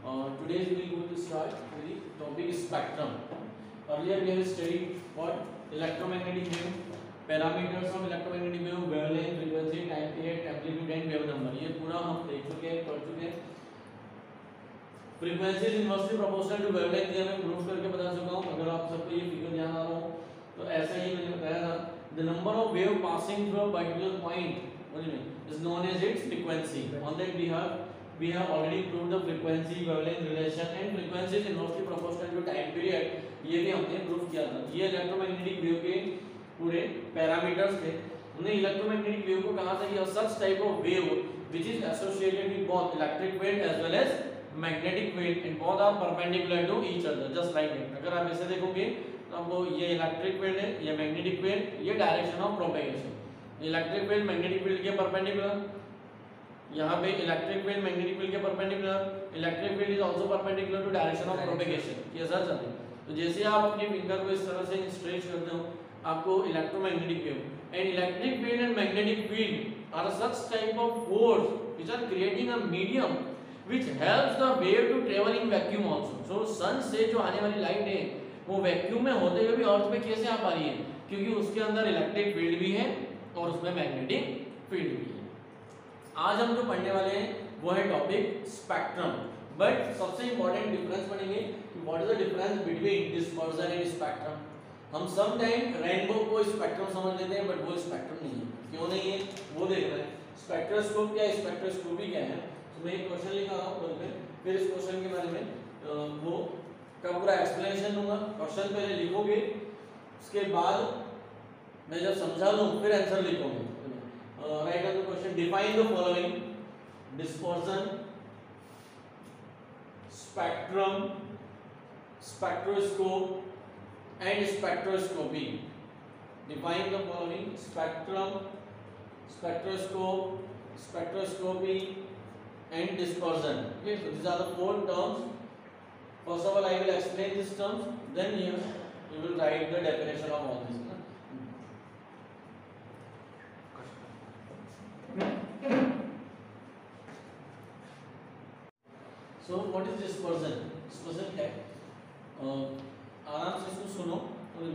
Today we will go to start with the topic spectrum. Earlier we have studied what electromagnetic wave, parameters of electromagnetic wave, wavelength, frequency, time period, amplitude and wave number. ये पूरा हम देख चुके हैं, पढ़ चुके हैं. Frequency is inversely proportional to wavelength, ये मैं प्रूव करके बता चुका हूँ. अगर आप सबको ये फिगर ध्यान आ रहा हो तो ऐसा ही मैंने बताया था. The number of wave passing through a particular point is known as its frequency. On that we have already proved the frequency wavelength relation and frequency is inversely proportional to time period. ये भी हमने prove किया था. ये electromagnetic wave के पूरे parameters थे. हमने इलेक्ट्रोमैग्नेटिक वेव को कहा था कि such type of wave which is associated with both electric field as well as magnetic field and both are perpendicular to each other just like that. अगर आप ऐसे देखोगे तो आपको ये इलेक्ट्रिक फील्ड है, ये मैग्नेटिक फील्ड, ये direction of propagation. Electric field magnetic field के परपेंडिकुलर, यहाँ पे इलेक्ट्रिक फील्ड मैग्नेटिक फील्ड के perpendicular, electric field is also perpendicular to direction of propagation. ये सर चलते हैं. तो जैसे आप अपनी फिंगर को इस तरह से स्ट्रेच करते हो, आपको electromagnetic wave and electric field and magnetic field are such type of force which are creating a medium which helps the wave to travel in vacuum also. So sun से जो आने वाली लाइट है वो vacuum में होते हुए भी अर्थ पे कैसे आ पा रही है? क्योंकि उसके अंदर इलेक्ट्रिक फील्ड भी है और उसमें मैग्नेटिक फील्ड भी है. आज हम जो पढ़ने वाले हैं वो है टॉपिक स्पेक्ट्रम. बट सबसे इंपॉर्टेंट डिफरेंस पढ़ेंगे कि what is the difference between dispersion and spectrum. हम सम टाइम रेनबो को स्पेक्ट्रम समझ लेते हैं बट वो स्पेक्ट्रम नहीं है. क्यों नहीं है वो देखना है. स्पेक्ट्रोस्कोप क्या है, स्पेक्ट्रोस्कोपी क्या है. तो मैं एक क्वेश्चन लिखा रहा हूँ, फिर इस क्वेश्चन के बारे में वो का पूरा एक्सप्लेनेशन दूंगा. क्वेश्चन पहले लिखोगे, उसके बाद मैं जब समझा लूं फिर आंसर लिखोगे. Right on the question. Define the following: dispersion, spectrum, spectroscope and spectroscopy. Define the following: spectrum, spectroscope, spectroscopy and dispersion. Okay, so these are the four terms. First of all, I will explain these terms, then you will write the definition of all these. So what is dispersion? Dispersion क्या है? आराम से इसको सुनो, कोई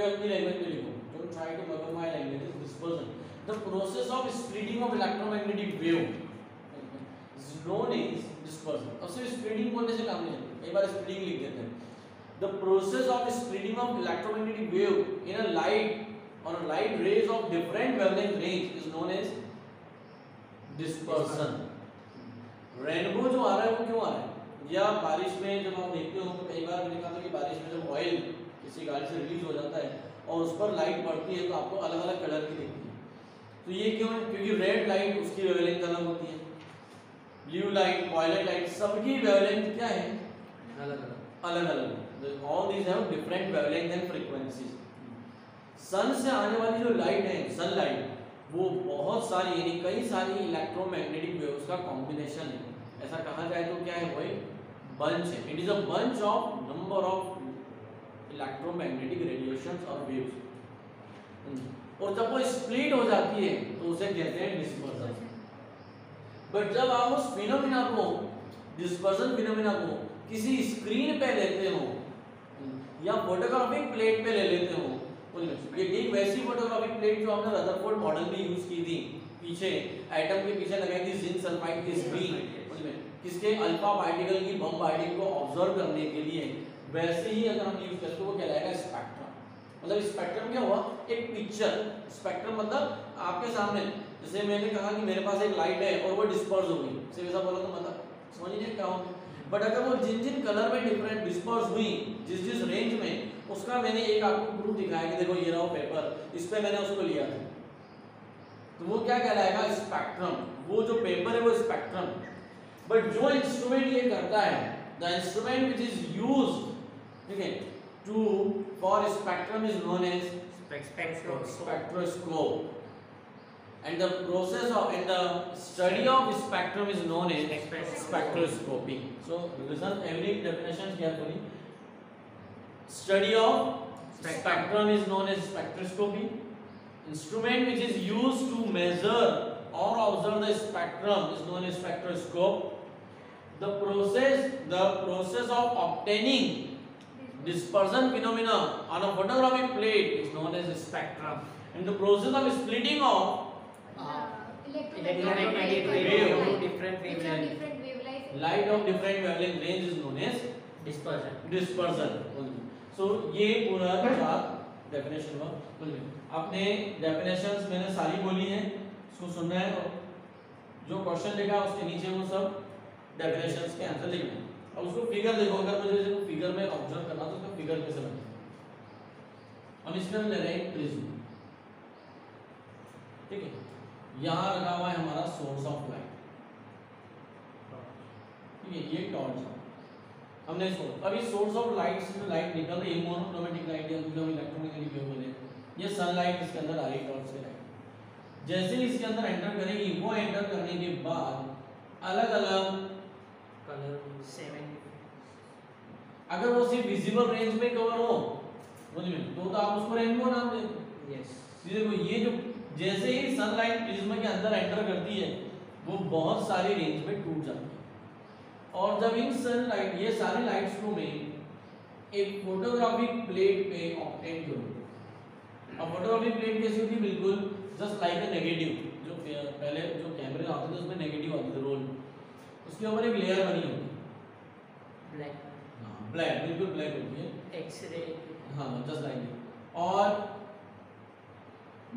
अपनी language में लिखो. Don't try to muggle my language. Dispersion, the process of splitting of electromagnetic wave is known as dispersion. अब सिर्फ splitting बोलने से काम नहीं चलता, एक बार splitting लिख देते हैं. The process of splitting of electromagnetic wave in a light or a light rays of different wavelength range is known as dispersion. Rainbow जो आ रहा है वो क्यों आ रहा है? या बारिश में जब आप देखते हो तो कई बार मैंने कहा था कि बारिश में जब ऑयल किसी गाड़ी से रिलीज हो जाता है और उस पर लाइट पड़ती है तो आपको अलग अलग कलर की दिखती है. तो ये क्यों है? क्योंकि रेड लाइट उसकी वेवलेंथ अलग होती है, ब्लू लाइट, वायलेट लाइट, सबकी वेवलेंथ क्या है? अलग अलग. All these have different wavelength and frequencies. Sun से आने वाली जो लाइट है, सनलाइट, वो बहुत सारी यानी कई सारी इलेक्ट्रोमैग्नेटिक वेव्स का कॉम्बिनेशन है. ऐसा कहा जाए तो क्या है? वो एक बंच है. It is a bunch of number of electromagnetic radiations और वेव्स. और जब वो स्प्लिट हो जाती है तो उसे कहते हैं डिस्पर्जन. बट जब आप उस फिनोमेना को, डिस्पर्जन फिनोमेना को किसी स्क्रीन पे लेते हो या फोटोग्राफिक प्लेट पे ले लेते हो, ये ठीक वैसी फोटोग्राफिक प्लेट जो हमने रदरफोर्ड मॉडल में यूज की थी, पीछे एटम के पीछे लगाई थी जिंक सल्फाइड की स्क्रीन, किसके अल्फा पार्टिकल की बम पार्टिकल को ऑब्जर्व करने के लिए, वैसे ही अगर हम यूज करते हो वो कहलाएगा स्पेक्ट्रम. मतलब स्पेक्ट्रम क्या हुआ? एक पिक्चर. स्पेक्ट्रम मतलब आपके सामने, जैसे मैंने कहा कि मेरे पास एक लाइट है और वो डिस्पर्स हो गई, सिर्फ ऐसा बोला तो मतलब समझ नहीं क्या होगा. बट अगर वो जिन जिन कलर में डिफरेंट डिस्पर्स हुई जिस जिस रेंज में, उसका मैंने एक आपको प्रूफ दिखाया कि देखो ये रहा पेपर, इस पे मैंने उसको लिया था, तो वो क्या कहलाएगा? स्पेक्ट्रम. वो जो पेपर है वो स्पेक्ट्रम. बट जो इंस्ट्रूमेंट ये करता है, the instrument which is used, ठीक है, to for spectrum is known as spectroscope. And the process of and the study of spectrum is known as spectroscopy. So listen every definition carefully. Study of spectrum is known as spectroscopy. Instrument which is used to measure or observe the spectrum is known as spectroscope. the process of obtaining dispersion phenomena on a photographic plate is known as spectrum, and the process of splitting of electromagnetic wave of different wavelength, light of different wavelength range is known as dispersion. So ये पूरा चार definition हुआ। आपने definitions मैंने सारी बोली हैं, इसको सुनना है और जो क्वेश्चन लिखा उसके नीचे वो सब डेफिनेशंस के आंसर लिखना है। अब उसको फिगर देखो, अगर मुझे इसको फिगर में ऑब्जर्व करना तो उसका फिगर कैसे बनेगा। हम इसमें ले रहे हैं प्रिज्म, ठीक है, यहाँ रखा हुआ है हमारा सोर्स ऑफ लाइट, ठीक है, ये टॉर्च है। हमने इसको अभी सोर्स ऑफ लाइट से जो लाइट निकल रही है मोनोक्रोमेटिक लाइट या जो इलेक्ट्रोमैग्नेटिक वेव बोले, ये सनलाइट इसके अंदर आ रही है टॉर्च से लाइट। जैसे ही इसके अंदर एंटर करेगी, वो एंटर करने के बाद अलग अलग कलर 7, अगर वो सिर्फ विजिबल रेंज में कवर हो तो आप उसको रेनबो नाम देते। यस, देखो ये जो जैसे ही सनलाइट प्रिज्म के अंदर एंटर करती है वो बहुत सारी रेंज में टूट जाती है, और जब इन सनलाइट ये सारी लाइट्स को में एक फोटोग्राफिक प्लेट पे ऑब्टेन करूँ। अब फोटोग्राफिक प्लेट कैसी होती है, बिल्कुल जस्ट लाइक अ नेगेटिव, जो पहले जो कैमरे आते थे उसमें नेगेटिव आते थे रोल, उसके ऊपर एक लेयर बनी होती है ब्लैक, ब्लैक, बिल्कुल ब्लैक होती है, एक्सरे, हाँ जस्ट लाइक दैट। और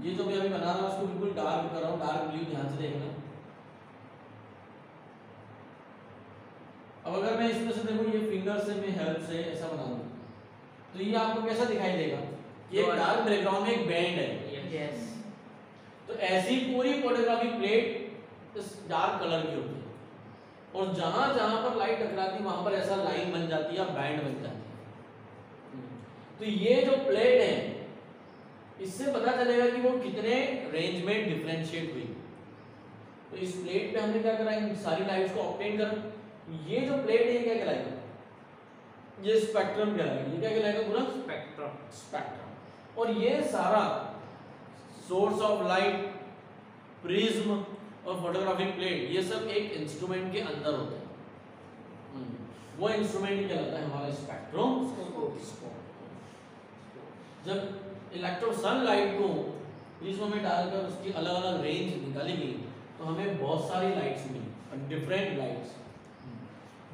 ये जो मैं अभी बना रहा हूँ उसको बिल्कुल डार्क कर रहा हूँ, डार्क ब्लू, ध्यान से देखना। अब अगर मैं इसमें से देखो ये फिंगर से मैं हेल्प से ऐसा बना दूँ तो ये आपको कैसा दिखाई देगा, ये डार्क बैकग्राउंड में एक बैंड है। यस, तो ऐसी पूरी फोटोग्राफिक प्लेट इस डार्क कलर की होती है, और जहां जहां पर लाइट टकराती है वहां पर ऐसा लाइन बन जाती है, बैंड बन जाती है। तो ये जो प्लेट है इससे पता चलेगा कि वो कितने रेंज में डिफरेंशिएट हुई। तो इस प्लेट पे हमने क्या करा, इन सारी लाइट्स को ऑब्टेन करा। ये जो प्लेट है ये क्या कहलाएगा, ये स्पेक्ट्रम कहलाएगा। ये क्या कहलाएगा, पूरा स्पेक्ट्रम। और ये सारा सोर्स ऑफ लाइट, प्रिज्म और फोटोग्राफिक प्लेट, ये सब एक इंस्ट्रूमेंट के अंदर होता है। वो इंस्ट्रूमेंट कहलाता है हमारा स्पेक्ट्रोस्कोप। जब इलेक्ट्रो सनलाइट को प्रिज्म में डालकर उसकी अलग अलग रेंज निकाली गई तो हमें बहुत सारी लाइट्स मिली, डिफरेंट लाइट्स।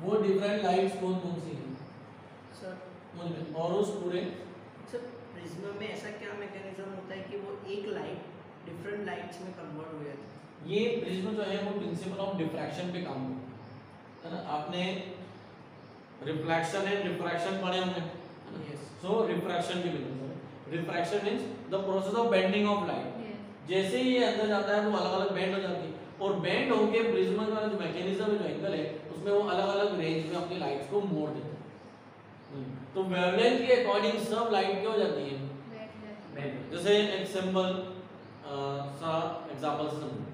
वो डिफरेंट लाइट्स कौन कौन सी हैं सर? और उस पूरे सर प्रिज्म में ऐसा क्या मैकेनिज्म होता है कि वो एक लाइट डिफरेंट लाइट्स में कन्वर्ट हो जाती है? ये प्रिज्म जो है वो प्रिंसिपल ऑफ डिफ्रैक्शन पे काम करता है ना। आपने रिफ्लेक्शन एंड रिफ्रैक्शन पढ़े होंगे। यस, सो रिफ्रैक्शन की बिल्कुल refraction means the process of bending of light. जैसे ही ये अंदर जाता है वो अलग अलग बेंड हो जाती है, और बेंड होके प्रिज्म का जो मैकेनिज्म है, जो एंगल है, उसमें वो अलग अलग रेंज में अपनी लाइट्स को मोड़ देता है। तो वेवलेंथ के अकॉर्डिंग सब लाइट क्या हो जाती है, बेंड। जैसे एक सिंबल सा एग्जांपल से समझो।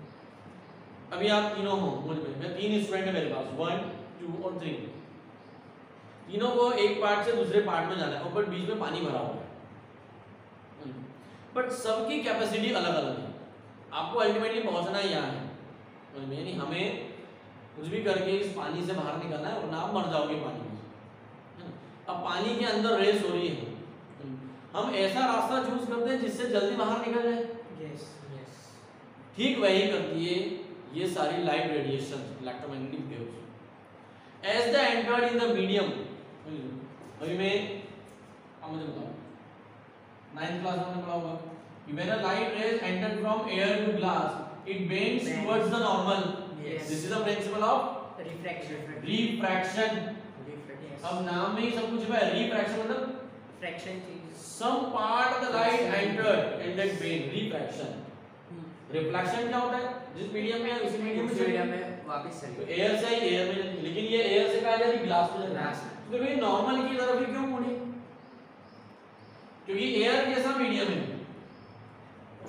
अभी आप तीनों हो मुझ में, मैं 3 स्टूडेंट है मेरे पास, 1 2 और 3। तीनों को एक पार्ट से दूसरे पार्ट में जाना है, और बीच में पानी भरा हुआ है, बट सबकी कैपेसिटी अलग अलग है। आपको अल्टीमेटली पहुंचना ही यहाँ है, यानी हमें कुछ भी करके इस पानी से बाहर निकलना है, वरना आप मर जाओगे पानी में। अब पानी के अंदर रेस हो रही है, हम ऐसा रास्ता चूज करते हैं जिससे जल्दी बाहर निकल जाए। यस, यस, ठीक वही करती है ये सारी light radiation, electromagnetic waves. As the entered in the medium, अभी मैं मुझे बताओ 9th क्लास में पढ़ा होगा, when a light rays entered from air to glass, it bends towards the normal. Yes. This is the principle of refraction. refraction. Yes. अब नाम में ही सब कुछ है। refraction मतलब फ्रैक्शन चीज, some part of the light entered and then bend, refraction. Reflection क्या होता है, जिस मीडियम में है उसी मीडियम में मीडियम में वापस तो चली एयर से ही एयर में, लेकिन ये एयर से कहा जाए ग्लास में जाता ग्लास है। तो ये नॉर्मल की तरफ ही क्यों मुड़ी, क्योंकि एयर कैसा मीडियम है,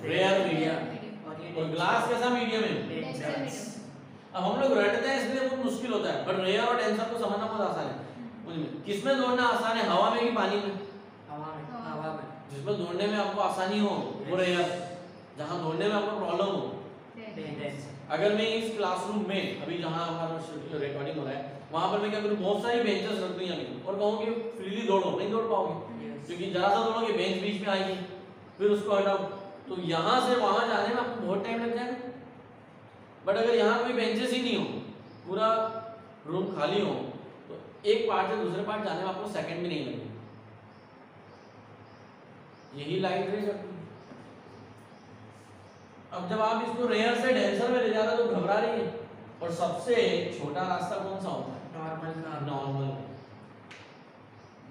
रेयर मीडियम, और ग्लास कैसा मीडियम है। अब हम लोग रटते हैं इसलिए बहुत मुश्किल होता है, बट रेयर और डेंसर को समझना बहुत आसान है। किसमें दौड़ना आसान है, हवा में कि पानी में? हवा में। जिसमें दौड़ने में आपको आसानी हो वो रेयर, जहाँ दौड़ने में आपको प्रॉब्लम हो। डेंस। अगर मैं इस क्लासरूम में अभी जहाँ हमारा रिकॉर्डिंग हो रहा है, वहां पर मैं क्या करूँ, बहुत सारी बेंचेस रख दूँ यहाँ और कहूँ कि फ्रीली दौड़ो, नहीं दौड़ पाओगे क्योंकि जरा सा दौड़ोगे बेंच बीच में आएगी, फिर उसको हटाओ, तो यहाँ से वहां जाने में आपको बहुत टाइम लग जाएगा। बट अगर यहाँ कोई बेंचेस ही नहीं हो, पूरा रूम खाली हो, तो एक पार्ट से दूसरे पार्ट जाने में आपको सेकंड भी नहीं लगेगा। यही लाइट रेज है। अब जब आप इसको रेयर से डेंसर में ले जाते हो तो घबरा रही है, और सबसे छोटा रास्ता कौन सा होता है? नॉर्मल।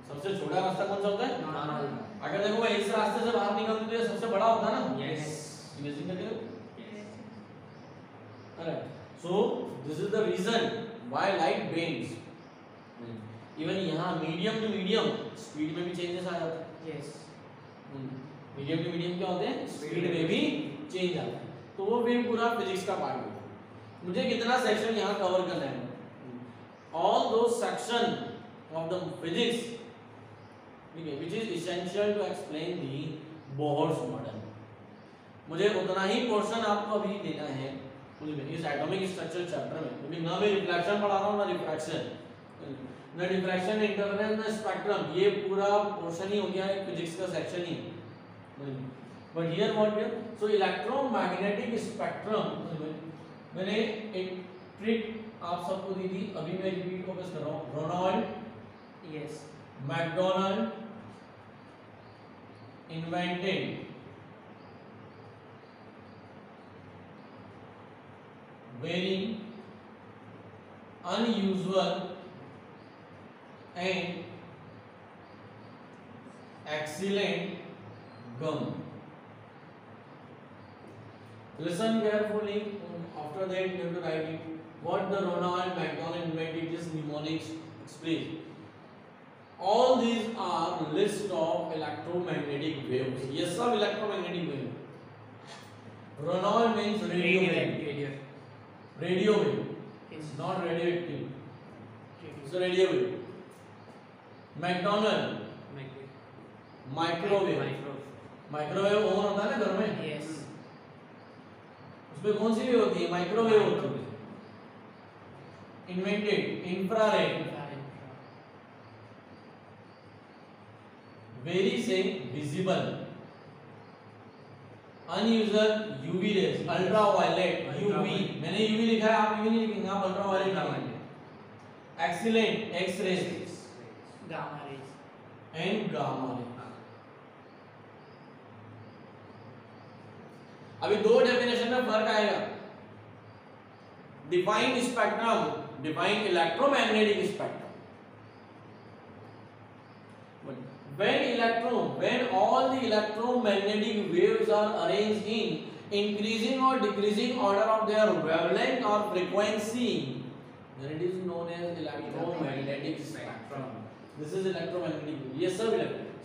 सबसे छोटा रास्ता कौन सा होता है? नॉर्मल। अगर देखो इस रास्ते से बाहर निकलते तो ये सबसे बड़ा होता है ना? यस। इमेजिन करके देखो। Alright. So this is the reason why light bends. Even यहाँ मीडियम टू मीडियम स्पीड में भी चेंजेस आ जाते हैं। यस। मीडियम टू मीडियम क्या होते हैं? स्पीड में भी चेंज आता है। तो वो भी पूरा फिजिक्स का पार्ट है। मुझे कितना सेक्शन यहाँ कवर करना है? All those section of the physics, which is essential to explain the Bohr's model. मुझे उतना ही पोर्शन आपको अभी देना है इस एटॉमिक स्ट्रक्चर चैप्टर में, क्योंकि ना मैं रिफ्लेक्शन पढ़ा रहा हूँ ना रिफ्रैक्शन, ना डिफ्रैक्शन, इंटरफेरेंस, ना स्पेक्ट्रम, ये पूरा पोर्शन ही हो गया है फिजिक्स का section he. But here what here, so electromagnetic spectrum, मैंने एक ट्रिक आप सबको दी थी, अभी मैं रिपीट फोकस कर रहा हूँ। Ronald yes McDonald invented very unusual and excellent gum. Listen carefully. After that, you have to write it. What the Ronald McDonald invented is mnemonics. Explain. All these are list of electromagnetic waves. Yes, सब electromagnetic wave. Ronald means radio wave. Radio wave, yes. Not radioactive. So radio wave. McDonald, microwave. Microwave oven होता है ना घर में? Yes. उसमें कौन सी wave होती है? माइक्रोवेव होती है। इन्वेंटेड इंफ्रारेड, वेरी से visible, unusual UV rays, ultraviolet UV, मैंने यूवी लिखा है, आप यूवी नहीं लिखेंगे, आप अल्ट्रावायलेट लिखेंगे। Excellent X rays, gamma rays and gamma rays. अभी दो डेफिनेशन में फर्क आएगा। Define spectrum, define electromagnetic spectrum. When all the electromagnetic waves are arranged in increasing or decreasing order of their wavelength or frequency, then it is known as electromagnetic spectrum. This is electromagnetic. ये सब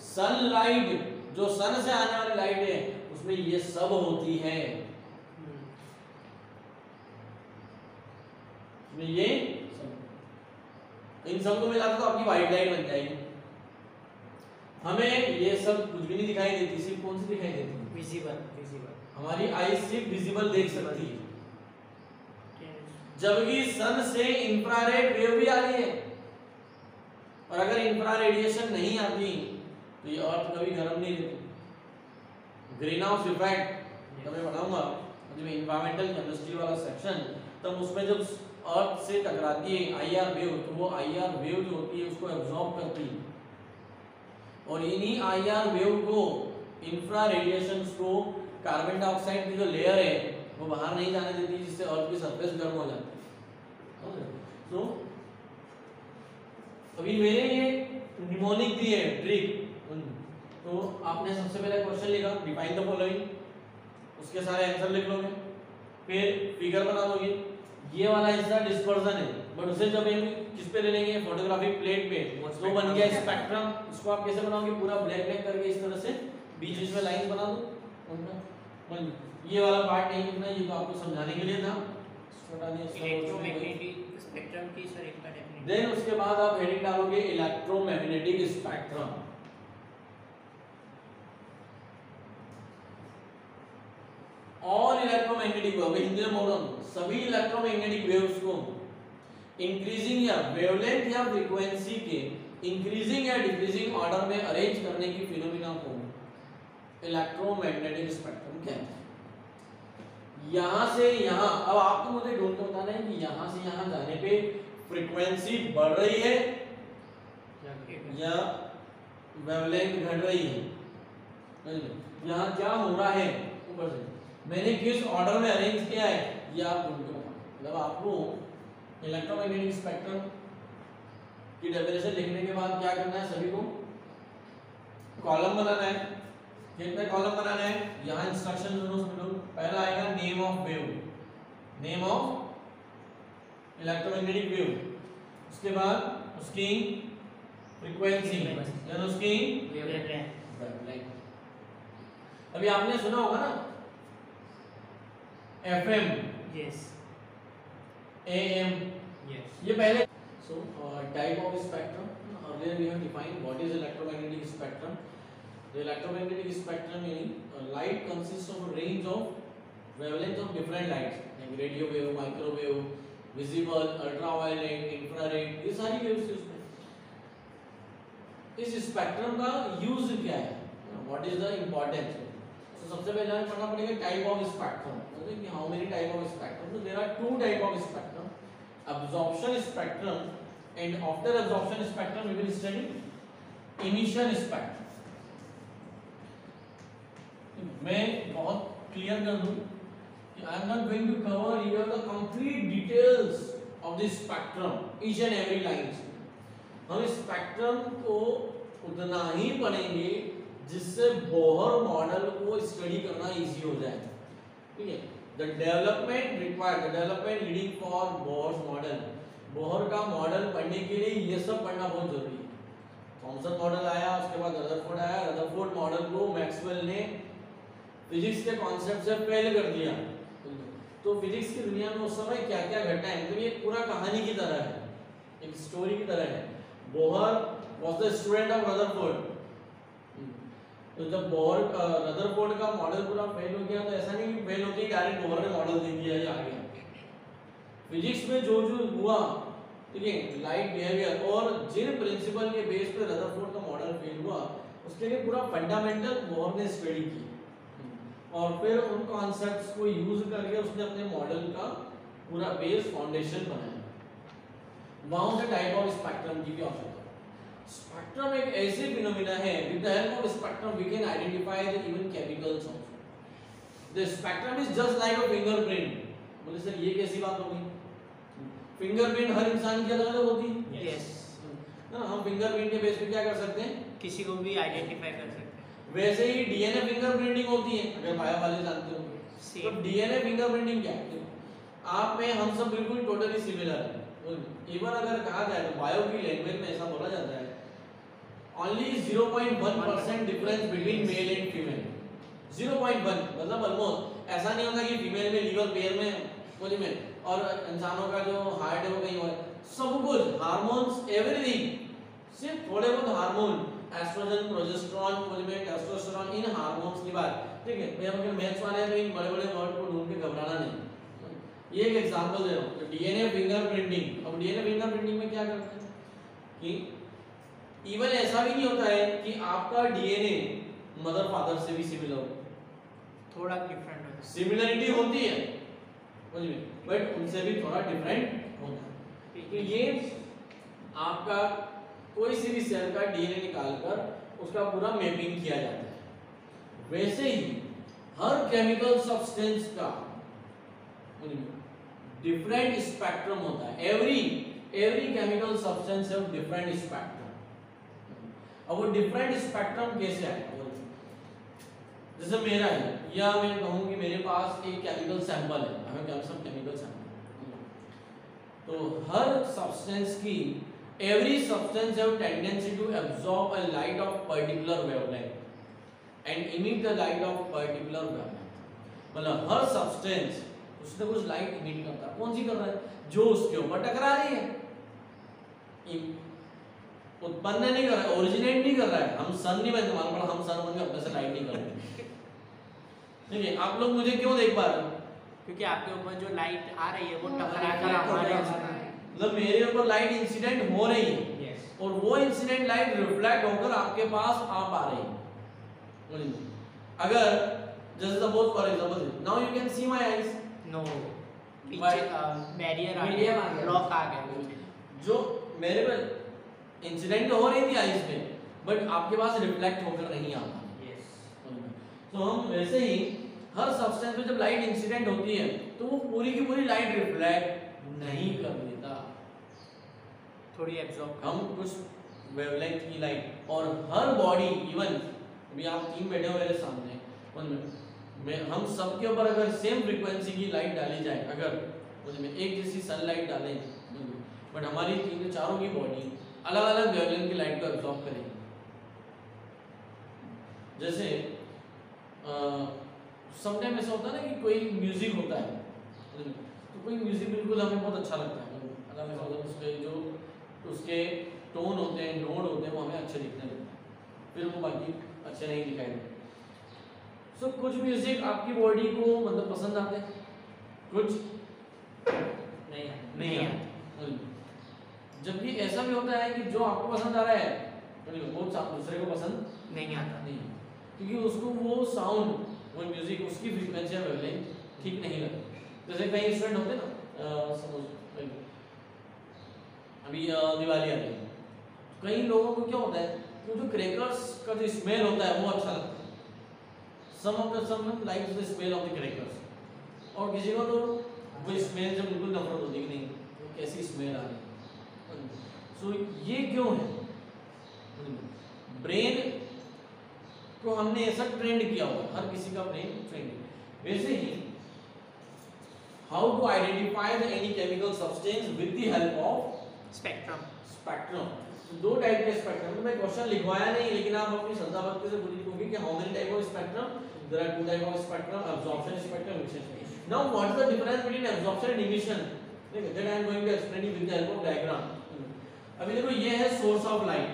sunlight, जो सन से आने वाली light है, उसमें ये सब होती है। इसमें ये सब, इन सबको मिला तो आपकी व्हाइट लाइट बन जाएगी। हमें ये सब कुछ भी नहीं दिखाई देती, सिर्फ कौन सी दिखाई देती है? विजिबल। हमारी आई सिर्फ विजिबल देख सकती है, जबकि सन से इंफ्रारेड वेव भी आ रही है, और अगर इंफ्रारेडिएशन नहीं आती तो ये अर्थ कभी गर्म नहीं रहती। ग्रीन हाउस इफेक्ट तब मैं बताऊंगा जब एनवायरमेंटल केमिस्ट्री वाला सेक्शन, तब उसमें जब अर्थ से टकराती है आईआर वेव, तो वो आईआर वेव जो होती है उसको एब्जॉर्ब करती है, और इन्हीं आईआर वेव को, इंफ्रा रेडिएशंस को, कार्बन डाइऑक्साइड की जो लेयर है वो बाहर नहीं जाने देती, जिससे अर्थ की सरफेस गर्म हो जाती है। तो अभी मैंने ये निमोनिक दी है ट्रिक, तो आपने सबसे पहले क्वेश्चन लिखा, डिफाइन द फॉलोइंग, उसके सारे आंसर लिख लोगे, फिर फिगर बना दोगे। ये वाला हिस्सा डिस्पर्जन है, बट उसे जब हम किस पे ले लेंगे? फोटोग्राफिक प्लेट पे, तो बन गया स्पेक्ट्रम। इसको आप कैसे बनाओगे? पूरा ब्लैक ब्लैक करके इस तरह से बीच बीच में लाइन बना दो उनका। ये वाला पार्ट नहीं लिखना, ये तो आपको समझाने के लिए था, इलेक्ट्रोमैग्नेटिक स्पेक्ट्रम की सर एक का डेफिनेशन। देन उसके बाद आप हेडिंग डालोगे electromagnetic spectrum. All electromagnetic wave, Hindi में बोल रहा हूं, सभी इलेक्ट्रोमैग्नेटिक वेव्स को इंक्रीजिंग या वेवलेंथ या फ्रीक्वेंसी के इंक्रीजिंग या डिक्रीजिंग ऑर्डर में अरेंज करने की फिनोमिना को इलेक्ट्रोमैग्नेटिक स्पेक्ट्रम कहते हैं। यहां से यहां, अब आपको मुझे ढूंढ के बताना है कि यहां से यहां जाने पे फ्रीक्वेंसी बढ़ रही है या वेवलेंथ घट रही है। यहां क्या हो रहा है ऊपर से, मैंने किस ऑर्डर में अरेंज किया है ये आप ढूंढ के बताओ। मतलब आपको इलेक्ट्रोमैग्नेटिक स्पेक्ट्रम की डेफिनेशन लिखने के बाद क्या करना है, सभी को कॉलम बनाना है। कितने कॉलम बनाना है, यहाँ इंस्ट्रक्शन सुनो। पहला आएगा name of wave, name of electromagnetic wave, उसके बाद उसकी फ्रीक्वेंसी यानी उसकी वेवलेंथ। अभी आपने सुना होगा ना FM, यस, AM, यस। ये पहले। So type of spectrum, earlier we have defined what is electromagnetic spectrum. The electromagnetic spectrum meaning light consists of a range of wavelength of different lights like radio wave, microwave, visible, ultraviolet, infrared, ये सारी waves उसमें। इस spectrum का use क्या है, what is the importance? So सबसे पहले हमें पढ़ना पड़ेगा type of spectrum, मतलब कि how many type of spectrum. So there are two type of spectrum, absorption spectrum and after absorption spectrum we will study emission spectrum. मैं बहुत clear कर दूं कि I am not going to cover here the complete details of this spectrum, each and every lines. हम इस spectrum को उतना ही पढ़ेंगे जिससे बोहर मॉडल को स्टडी करना इजी हो जाए। ठीक है, the development required, the development leading for Bohr model, Bohr का मॉडल पढ़ने के लिए ये सब पढ़ना बहुत जरूरी है। थॉमसन मॉडल आया, उसके बाद रदरफोर्ड आया। रदरफोर्ड मॉडल को मैक्सवेल ने फिजिक्स के कॉन्सेप्ट से फेल कर दिया। तो फिजिक्स की दुनिया में उस समय क्या क्या घटा है, मतलब ये पूरा कहानी की तरह है, एक स्टोरी की तरह है। Bohr was the student of Rutherford. तो जब बोहर रदरफोर्ड का मॉडल पूरा फेल हो गया, तो ऐसा नहीं कि फेल होते ही डायरेक्ट बोहर ने मॉडल दे दिया, ये आ गया। फिजिक्स में जो जो हुआ, ठीक है, लाइट बिहेवियर और जिन प्रिंसिपल के बेस पे रदरफोर्ड का मॉडल फेल हुआ, उसके लिए पूरा फंडामेंटल बोहर ने स्टडी की और फिर उन कॉन्सेप्ट्स को यूज करके उसने अपने मॉडल का पूरा बेस फाउंडेशन बनाया। वहां से टाइप ऑफ स्पेक्ट्रम की भी आवश्यकता है। स्पेक्ट्रम एक ऐसी फिनोमिना है, with the help of spectrum we can identify the even chemicals also. The spectrum is just like a fingerprint. बोले सर ये कैसी बात हो गई, फिंगरप्रिंट हर इंसान की अलग अलग होती है। यस, ना हम फिंगरप्रिंट के बेस पे क्या कर सकते हैं, किसी को भी आइडेंटिफाई कर सकते हैं। वैसे ही डीएनए फिंगरप्रिंटिंग होती है, अगर बायो वाले जानते हो। तो डीएनए फिंगरप्रिंटिंग क्या है, आप में हम सब बिल्कुल टोटली सिमिलर है। इवन अगर कहा जाए तो बायो की लैंग्वेज में ऐसा बोला जाता है only 0.1% difference between male and female. 0.1 मतलब ऑलमोस्ट ऐसा नहीं होता कि फीमेल में लीवर पेयर में बोली में और इंसानों का जो हार्ट है वो कहीं और, सब कुछ हार्मोन्स एवरीथिंग, सिर्फ थोड़े बहुत हार्मोन एस्ट्रोजन, प्रोजेस्टेरोन, पोलिमेट, टेस्टोस्टेरोन, इन हार्मोन्स की बात। ठीक है, भैया अगर मैथ्स वाले हैं तो इन बड़े बड़े वर्ड को ढूंढ के घबराना नहीं। ये एक एग्जांपल दे रहा हूं। तो डीएनए फिंगरप्रिंटिंग, अब डीएनए फिंगरप्रिंटिंग में क्या करते हैं कि इवन ऐसा भी नहीं होता है कि आपका डीएनए मदर फादर से भी सिमिलर हो, थोड़ा डिफरेंट होता है। सिमिलरिटी होती है समझिए, बट उनसे भी थोड़ा डिफरेंट होता है। तो ये आपका कोई सी भी सेल का डीएनए निकालकर उसका पूरा मैपिंग किया जाता है। वैसे ही हर केमिकल सब्सटेंस का डिफरेंट स्पेक्ट्रम होता है। Every chemical substance have different spectrum. अब वो डिफरेंट स्पेक्ट्रम कैसे आएगा, जैसे मेरा है या मैं कहूं कि मेरे पास एक केमिकल सैंपल है, हमें सब केमिकल सैंपल। तो हर सब्सटेंस की every substance have tendency to absorb a light of particular wavelength and emit the light of particular wavelength। मतलब हर सब्सटेंस उसने कुछ लाइट इमिट करता है। कौन सी कर रहा है, जो उसके ऊपर टकरा रही है। उत्पन्न नहीं कर रहा है, ओरिजिनेट नहीं कर रहा है। हम सन नहीं बनते, मान लो हम सन बन के अपने से लाइट नहीं कर रहे। ठीक है, आप लोग मुझे क्यों देख पा रहे हो, क्योंकि आपके ऊपर जो लाइट आ रही है वो टकरा कर हमारे मतलब मेरे ऊपर लाइट इंसिडेंट हो रही है और वो इंसिडेंट लाइट रिफ्लेक्ट होकर आपके पास आप आ रही है। अगर जैसे suppose for example now you can see my eyes, no पीछे बैरियर आ गया, ब्लॉक आ गया, जो मेरे पे इंसिडेंट हो रही थी आईज में बट आपके पास रिफ्लेक्ट होकर नहीं आता। तो हम वैसे ही हर सब्सटेंस में जब लाइट इंसिडेंट होती है तो वो पूरी की पूरी लाइट रिफ्लेक्ट नहीं कर देता, थोड़ी एब्जॉर्ब। हम कुछ वेवलेंथ की लाइट और हर बॉडी इवन अभी आप तीन बैठे हो मेरे सामने उनमें हम सबके ऊपर अगर सेम फ्रीक्वेंसी की लाइट डाली जाए, अगर उसमें एक जैसी सनलाइट डालें बट हमारी तीन चारों की बॉडी अलग अलग वेवलेंथ की लाइट को एब्जॉर्ब करेगी। जैसे समटाइम ऐसा होता है ना कि कोई म्यूजिक होता है तो कोई म्यूजिक बिल्कुल हमें बहुत अच्छा लगता है, उसके जो उसके टोन होते हैं, नोड होते हैं, वो हमें अच्छे दिखने लगते हैं, फिर वो बाकी अच्छे नहीं दिखाई देते। सो कुछ म्यूजिक आपकी बॉडी को मतलब पसंद आते हैं, कुछ नहीं आते। जबकि ऐसा भी होता है कि जो आपको पसंद आ रहा है वो दूसरे को पसंद नहीं आता, नहीं, क्योंकि उसको वो साउंड वो म्यूजिक उसकी फ्रीक्वेंसी या वेवलेंथ ठीक नहीं लगती। जैसे कई स्टूडेंट होते हैं ना, समझ अभी दिवाली आ रही है, कई लोगों को क्या होता है कि जो क्रैकर्स का जो स्मेल होता है वो अच्छा लगता है, some likes the smell of the crackers, और किसी को तो वो स्मेल से बिल्कुल नफरत होती है कि नहीं वो कैसी स्मेल आ रही है। सो ये क्यों है? ब्रेन को हमने ऐसा ट्रेंड किया हुआ, हर किसी का ब्रेन ट्रेंड। वैसे ही how to identify the any chemical substance with the help of spectrum. दो टाइप के स्पेक्ट्रम, तो मैं क्वेश्चन लिखवाया नहीं लेकिन आप अपनी श्रद्धा भक्ति से पूछोगे कि how many type of spectrum, there are two type of spectrum, absorption spectrum, emission spectrum. Now what is the difference between absorption and emission? देखो that I am going to explain you with the help of diagram. अभी देखो ये है source of light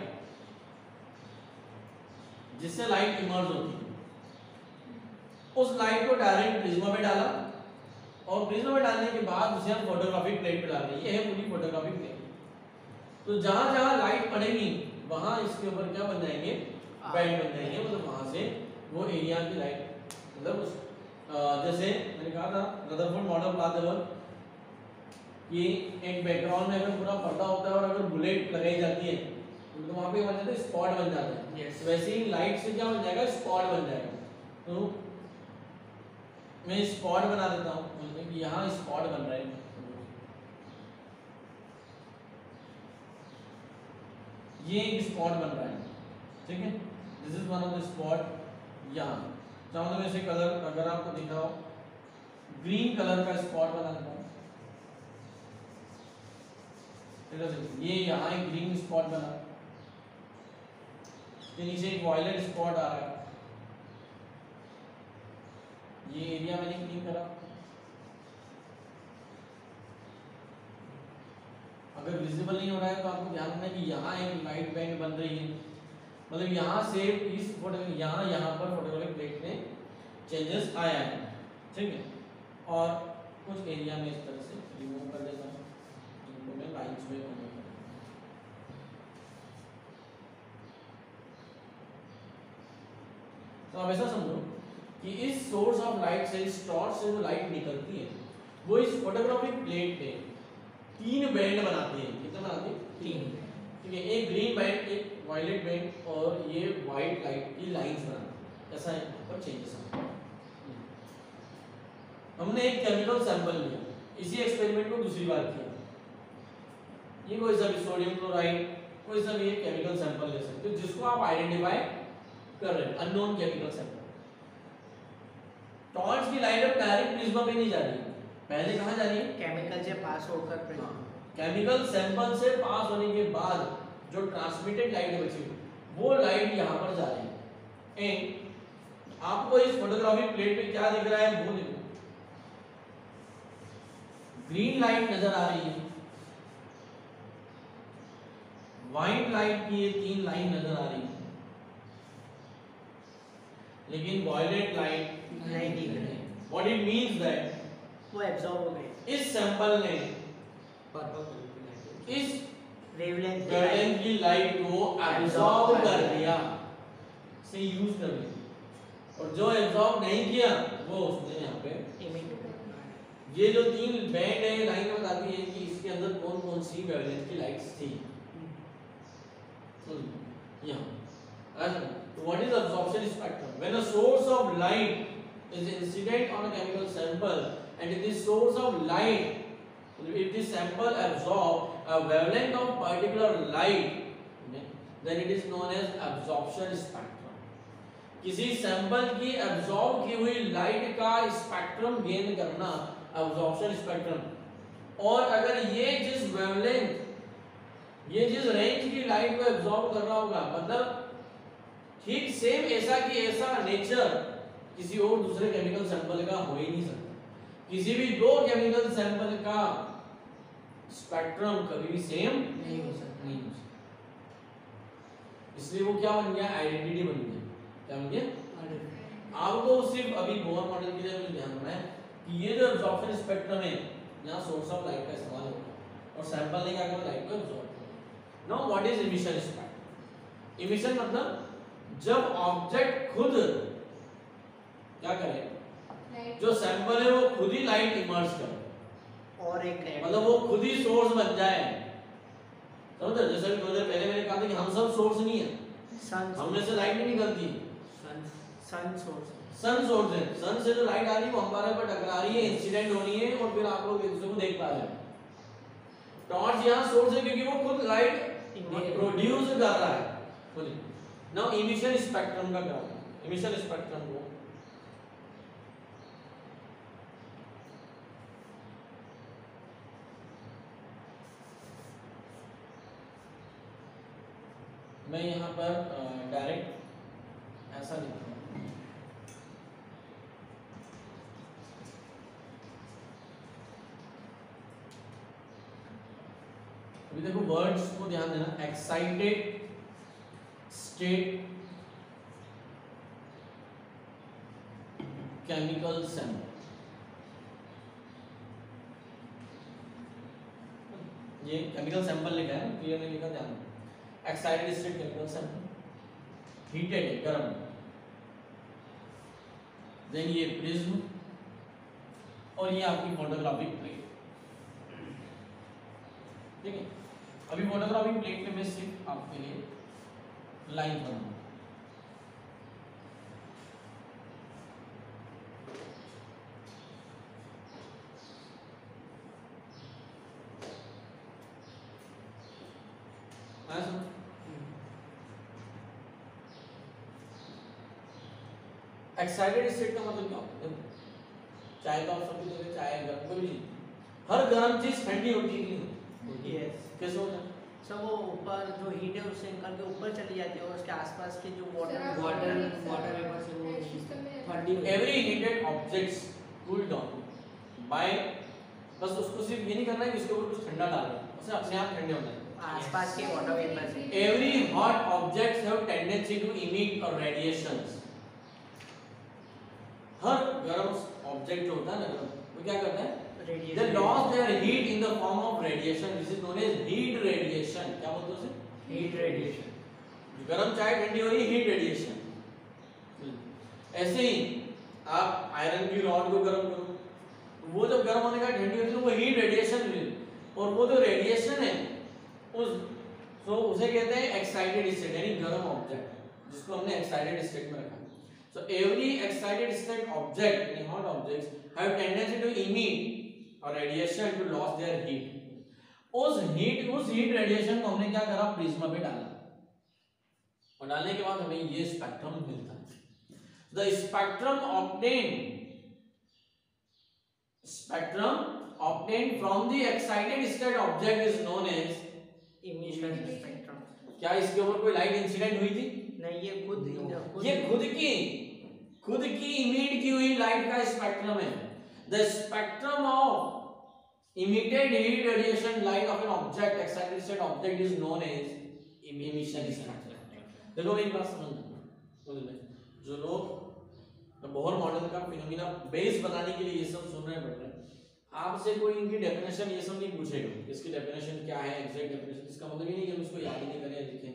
जिससे light emerge होती है, उस light को डायरेक्ट प्रिज्मा में डाला और प्रिज्मा में डालने के बाद उसे हम फोटोग्राफिक प्लेट पे डाल रहे हैं, ये है पूरी फोटोग्राफिक प्लेट। तो जहां जहां लाइट पड़ेगी वहां इसके ऊपर क्या बन जाएंगे, बैंड बन जाएंगे, मतलब वहां से वो एरिया की लाइट, मतलब जैसे मैंने कहा था रदरफोर्ड मॉडल बता देगा कि एक बैकग्राउंड में अगर पूरा पर्दा होता है और अगर बुलेट लगाई जाती है तो वहां पे बन जाता है स्पॉट बन जाता है। yes. वैसे ही लाइट से क्या बन जाएगा, स्पॉट बन जाएगा। तो मैं स्पॉट बना देता हूँ, मतलब कि यहाँ स्पॉट बन रहा है, ये एक स्पॉट बन रहा है, ठीक है, this is one of the spot. यहाँ चाहो तो वैसे कलर अगर आपको दिखा हो ग्रीन कलर का स्पॉट बना देता हूँ, ये यहाँ एक ग्रीन स्पॉट बना, इसके नीचे एक वायलेट स्पॉट आ रहा है, ये एरिया मैंने क्लीन करा। अगर विजिबल नहीं हो रहा है तो आपको ध्यान रखना है कि यहाँ एक लाइट बैंड बन रही है, मतलब यहाँ से इस फोटो यहाँ पर फोटोग्राफिक प्लेट में चेंजेस आया है, ठीक है। और कुछ एरिया में इस तरह से रिमूव कर देता हूँ, जिनको मैं लाइन्स में कन्वर्ट कर। तो आप ऐसा समझो कि इस सोर्स ऑफ लाइट से, इस टॉर्च से जो लाइट निकलती है वो इस फोटोग्राफिक प्लेट पे तीन बैंड बनाती है। कितना बनाती है? तीन, ठीक है। एक ग्रीन बैंड, एक वायलेट बैंड और ये व्हाइट लाइट की लाइंस बनाती है। ऐसा है पर चेंजेस आता है। हमने एक केमिकल सैंपल लिया, इसी एक्सपेरिमेंट को दूसरी बार किया। ये कोई सा भी सोडियम क्लोराइड, कोई सा भी एक केमिकल सैंपल ले सकते हो जिसको आप आइडेंटिफाई कर रहे हैं, अननोन केमिकल सैंपल। टॉर्च की लाइट अब डायरेक्ट प्रिज्मा पे नहीं जा रही, पहले कहां जा रही है? केमिकल से पास होकर प्रिज्मा। केमिकल सैंपल से पास होने के बाद जो ट्रांसमिटेड लाइट है बची वो लाइट यहां पर जा रही है। एंड आपको इस फोटोग्राफिक प्लेट पे क्या दिख रहा है वो देखो, ग्रीन लाइट नजर आ रही है, व्हाइट लाइट की ये तीन लाइन नजर आ रही है, लेकिन वायलेट लाइट नहीं दिख रही। व्हाट इट मींस दैट वो एब्जॉर्ब हो गई। इस सैंपल ने पर्पल इस वेवलेंथ की लाइट को एब्जॉर्ब कर लिया, से यूज कर लिया, और जो एब्जॉर्ब नहीं किया वो उसने यहाँ पे इमिट। ये जो तीन बैंड है लाइन बताती है कि इसके अंदर कौन कौन सी वेवलेंथ की लाइट्स थी। यहाँ what is absorption spectrum? When a source of light is incident on a chemical sample and if this source of light, if this sample absorb a wavelength of particular light, then it is known as absorption spectrum. किसी sample की absorb की हुई light का spectrum gain करना absorption spectrum. और अगर ये जिस वेवलेंथ, ये जिस रेंज की लाइट को एब्जॉर्ब कर रहा होगा, मतलब ठीक सेम ऐसा कि ऐसा नेचर किसी और दूसरे केमिकल सैंपल का हो ही नहीं सकता। किसी भी दो केमिकल सैंपल का स्पेक्ट्रम कभी भी सेम नहीं हो सकता। इसलिए वो क्या बन गया, आइडेंटिटी बन गया। क्या बन गया? आपको सिर्फ अभी बोर मॉडल के लिए मुझे ध्यान रखना है कि ये जो एब्जॉर्प्शन स्पेक्ट्रम है, यहाँ सोर्स ऑफ लाइट का इस्तेमाल होगा और सैंपल ने क्या करना, लाइट को एब्जॉर्ब करना। Now what is emission spectrum? Emission मतलब जब ऑब्जेक्ट खुद क्या करे, जो सैंपल है वो खुद ही लाइट इमर्ज करे, और एक मतलब वो खुद ही सोर्स बन जाए। समझ? जैसे थोड़ी देर पहले मैंने कहा था कि हम सब सोर्स नहीं है, हम में से लाइट नहीं निकलती, सन सोर्स है। सन से जो लाइट आ रही है वो हमारे पर टकरा रही है, इंसिडेंट हो रही है और फिर आप लोग एक दूसरे को देख पा रहे हैं। टॉर्च यहाँ सोर्स है क्योंकि वो खुद लाइट प्रोड्यूस कर रहा है। नाउ इमिशन स्पेक्ट्रम का क्या होगा? इमिशन स्पेक्ट्रम को मैं यहाँ पर डायरेक्ट ऐसा लिखूंगा, अभी देखो वर्ड्स को ध्यान देना। एक्साइटेड स्टेट केमिकल सैंपल, ये केमिकल सैंपल लिखा है, क्लियर नहीं लिखा, ध्यान। Excited state chemical sample, heated है, गर्म। देन ये प्रिज्म और ये आपकी फोटोग्राफिक प्लेट। ठीक है, अभी फोटोग्राफिक प्लेट पे मैं सिर्फ आपके लिए लाइन बनाऊंगा। एक्साइटेड स्टेट का मतलब क्या होता है? चाय तो आप सबकी जगह चाय गर्म, कोई भी हर गर्म चीज ठंडी होती है कि नहीं? यस। कैसे होता है? सब वो ऊपर जो हीट है उससे निकल के ऊपर चली जाती है और उसके आसपास के जो वाटर वेपर से वो ठंडी। Every heated objects cool down by, बस उसको सिर्फ ये नहीं करना है कि उसके ऊपर कुछ ठंडा डाल दें, उसे अपने आप ठंडे होना है आसपास के वाटर वेपर से। Every hot objects have tendency to emit radiations. हर गर्म ऑब्जेक्ट जो होता है ना, वो क्या करता है? They lost their heat in the form of radiation. This is known as heat radiation. क्या बोलते हैं उसे? Heat radiation. गर्म चाय ठंडी हो रही है, हीट रेडिएशन। ऐसे ही आप आयरन की रॉड को गर्म करो, वो जब गर्म होने का ठंडी होती है वो हीट रेडिएशन मिलेगी, और वो जो रेडिएशन है उसे कहते हैं एक्साइटेड स्टेट, यानी गर्म ऑब्जेक्ट, जिसको हमने एक्साइटेड स्टेट में रखा। So every excited state object, any hot objects, have tendency to emit a radiation to lose their heat. उस heat radiation को हमने क्या करा? प्रिज्मा पे डाला, और डालने के बाद हमें ये स्पेक्ट्रम मिलता है। The spectrum obtained from the excited state object is known as emission spectrum. क्या इसके ऊपर कोई लाइट इंसिडेंट हुई थी? नहीं, ये खुद की इमिट की हुई लाइट का स्पेक्ट्रम है। The spectrum of emitted heat radiation light of an object, excited state object, is known as emission spectrum. देखो मेरी बात समझना, जो लोग बोहर मॉडल का फिनोमेना बेस बनाने के लिए ये सब सुन रहे हैं, आपसे कोई इनकी डेफिनेशन ये सब नहीं पूछेगा, इसकी डेफिनेशन क्या है, एग्जैक्ट डेफिनेशन, इसका मतलब ये नहीं कि हम इसको याद ही नहीं करें लिखें।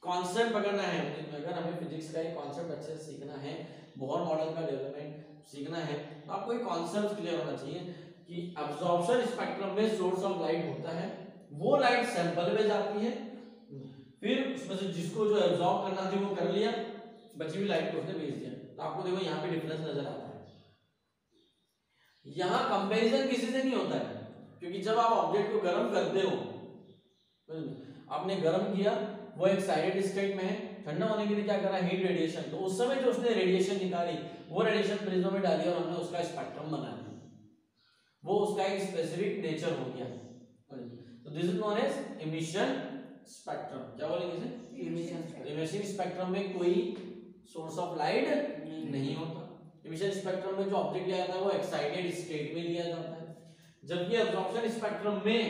कॉन्सेप्ट पकड़ना है, अगर हमें फिजिक्स का ये कॉन्सेप्ट अच्छे से सीखना है, बोहर मॉडल का डेवलपमेंट सीखना है, तो आपको एक कॉन्सेप्ट क्लियर होना चाहिए कि अब्जॉर्प्शन स्पेक्ट्रम में सोर्स ऑफ लाइट होता है, वो लाइट सैंपल में जाती है, फिर उसमें से जिसको जो एब्जॉर्ब करना थी वो कर लिया, बची हुई लाइट को उसने भेज दिया। तो आपको देखो यहाँ पे डिफरेंस नजर आता है। यहाँ कंपैरिजन किसी से नहीं होता है, क्योंकि जब आप ऑब्जेक्ट को गर्म करते हो, आपने गर्म किया, वो एक्साइटेड स्टेट में है, ठंडा होने के लिए क्या कर रहा है, हीट रेडिएशन, तो उस समय जो उसने रेडिएशन निकाली वो रेडिएशन प्रिज्म में डाली और हमने उसका स्पेक्ट्रम बना लिया, वो उसका एक स्पेसिफिक नेचर हो गया। तो this is known as emission spectrum. क्या बोलेंगे इसे? इमिशन स्पेक्ट्रम में कोई सोर्स ऑफ लाइट नहीं होता। इमिशन स्पेक्ट्रम में जो ऑब्जेक्ट लिया जाता है वो एक्साइटेड स्टेट में लिया जाता है, जबकि अब्जॉर्प्शन स्पेक्ट्रम में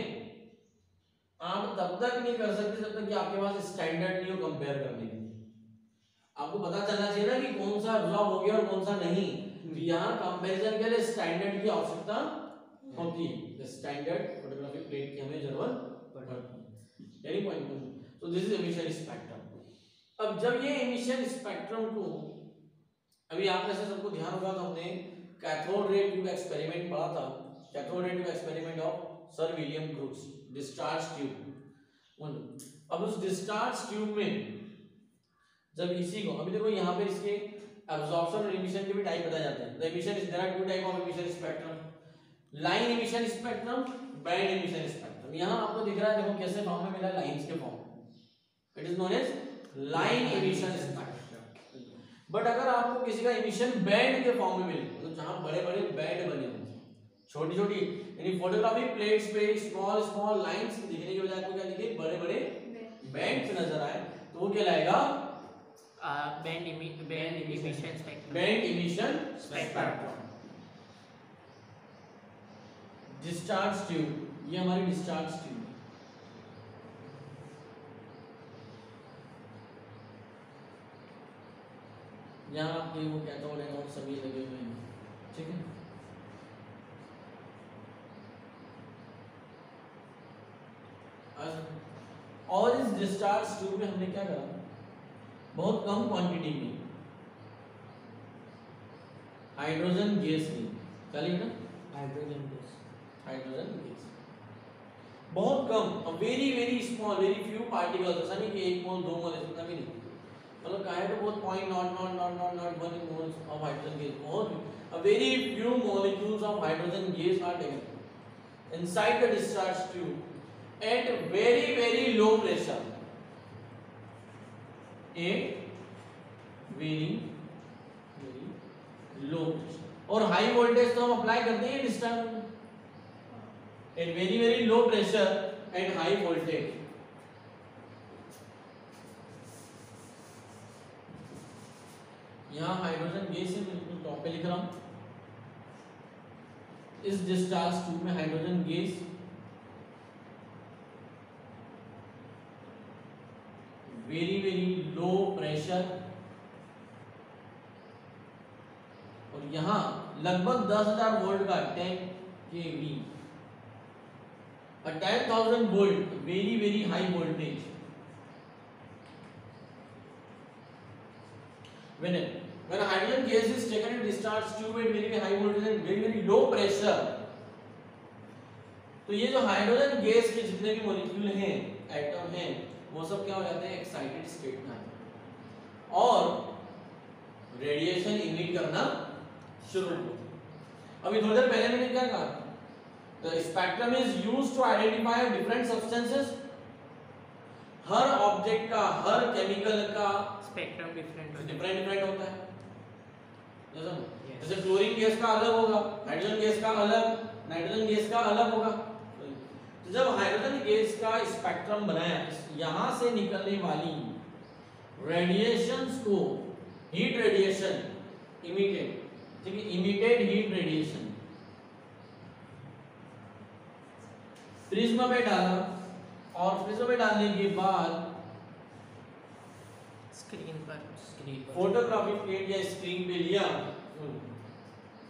आप तब तक नहीं कर सकते जब तक कि आपके पास स्टैंडर्ड नहीं हो कंपेयर करने के लिए। आपको पता चलना चाहिए ना कि कौन सा अब्जॉर्ब हो गया और कौन सा नहीं। यहाँ कंपैरिजन के लिए स्टैंडर्ड की आवश्यकता होती है, स्टैंडर्ड फोटोग्राफिक प्लेट की हमें जरूरत पड़ती है। Any point. तो दिस इज इमिशन स्पेक्ट्रम। अब जब ये इमिशन स्पेक्ट्रम को, अभी आप में से सबको ध्यान होगा तो हमने कैथोड रे ट्यूब एक्सपेरिमेंट पढ़ा था, cathode ray tube experiment of sir William crooks, discharge tube. अब उस डिस्चार्ज ट्यूब में जब इसी को, अभी देखो यहाँ पे इसके एब्जॉर्प्शन और इमिशन के भी टाइप बताए जाते हैं। The emission is, there are two type of emission spectrum, line emission spectrum, band emission spectrum. यहाँ आपको दिख रहा है, देखो कैसे फॉर्म में मिला, लाइंस के फॉर्म में, it is known as line emission spectrum. But अगर आपको किसी का इमिशन बैंड के फॉर्म में मिले, तो जहां बड़े बड़े बैंड बने हों, छोटी छोटी यानी फोटोग्राफिक प्लेट्स पे स्मॉल स्मॉल लाइंस दिखने की बजाय आपको क्या दिखे, बड़े बड़े बैंड्स नजर आए, तो वो कहलाएगा band emission spectrum. Band emission spectrum. Discharge tube, ये हमारी डिस्चार्ज ट्यूब, यहाँ आपके वो कैथोड एनोड सभी लगे हुए हैं, ठीक है। और इस डिस्चार्ज ट्यूब में हमने क्या करा, बहुत कम क्वांटिटी में हाइड्रोजन गैस ली, चलिए ना, हाइड्रोजन गैस बहुत कम, very very small, very few particles, ऐसा नहीं कि 1 मोल 2 मोल, इतना भी नहीं, मतलब कहा है तो बहुत 0.00001 moles of hydrogen gas, बहुत a very few molecules of hydrogen gas are taken inside the discharge tube at very very low pressure, at very low pressure, और हाई वोल्टेज तो हम अप्लाई करते हैं डिस्चार्ज में, at very very low pressure and high voltage। यहाँ hydrogen gas है, बिल्कुल top पे लिख रहा हूं, इस डिस्चार्ज ट्यूब में hydrogen gas very very low pressure, और यहाँ लगभग 10,000 वोल्ट का 10 kV, 10,000 volt, very very high voltage. When hydrogen gas is taken in discharge tube at very high voltage and very very low pressure, तो ये जो hydrogen gas के जितने भी मॉलिक्यूल हैं, एटम हैं, वो सब क्या हो जाते हैं, एक्साइटेड स्टेट में आते हैं और रेडिएशन इमिट करना शुरू होते हैं। अभी थोड़ी देर पहले मैंने क्या कहा, the spectrum is used to identify different substances. हर ऑब्जेक्ट का, हर केमिकल का स्पेक्ट्रम डिफरेंट होता है। जैसे क्लोरीन गैस का अलग होगा, हाइड्रोजन गैस का अलग, नाइट्रोजन गैस का अलग होगा। तो जब हाइड्रोजन गैस का स्पेक्ट्रम बनाया, यहां से निकलने वाली रेडिएशंस को हीट रेडिएशन इमिटेड, ठीक है, इमिटेड हीट रेडिएशन प्रिज्म में डाला, और प्रिज्म में डालने के बाद स्क्रीन पर फोटोग्राफिक प्लेट या स्क्रीन पे लिया,